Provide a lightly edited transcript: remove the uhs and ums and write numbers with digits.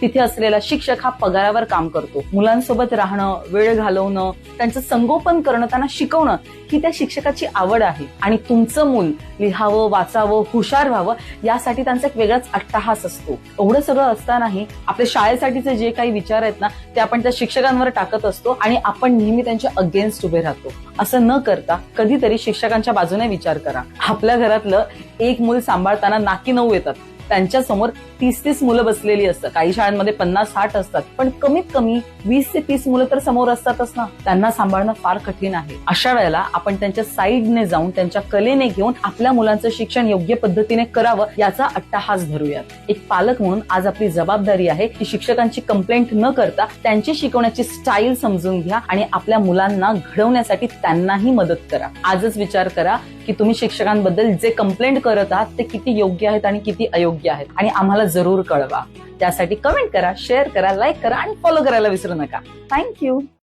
तिथे असलेला शिक्षक हा पगारावर काम करतो. मुलांसोबत राहणं, वेळ घालवणं, त्यांचं संगोपन करणं, त्यांना शिकवणं ही त्या शिक्षकाची आवड आहे. आणि तुमचं मूल लिहावं, वाचावं, हुशार व्हावं यासाठी त्यांचा एक वेगळाच अट्टहास असतो. एवढं सगळं असतानाही आपल्या शाळेसाठीचे जे काही विचार आहेत ना ते आपण त्या शिक्षकांवर टाकत असतो आणि आपण नेहमी त्यांच्या अगेन्स्ट उभे राहतो. असं न करता कधीतरी शिक्षकांच्या बाजूने विचार करा. आपल्या घरातलं एक मूल सांभाळताना नाकी 9 येतात. त्यांच्या समोर 30-30 मुलं बसलेली असतात. काही शाळांमध्ये 50-60 असतात, पण कमीत कमी 20 ते 30 मुलं तर समोर असतातच ना. त्यांना सांभाळणं फार कठीण आहे. अशा वेळेला आपण त्यांच्या साईडने जाऊन त्यांच्या कलेने घेऊन आपल्या मुलांचं शिक्षण योग्य पद्धतीने करावं याचा अट्टहास धरूयात. एक पालक म्हणून आज आपली जबाबदारी आहे की शिक्षकांची कंप्लेंट न करता त्यांची शिकवण्याची स्टाईल समजून घ्या आणि आपल्या मुलांना घडवण्यासाठी त्यांनाही मदत करा. आजच विचार करा की तुम्ही शिक्षकांबद्दल जे कंप्लेंट करत आहात ते किती योग्य आहेत आणि किती अयोग्य आहेत, आणि आम्हाला जरूर कळवा. त्यासाठी कमेंट करा, शेअर करा, लाईक करा आणि फॉलो करायला विसरू नका. थँक्यू.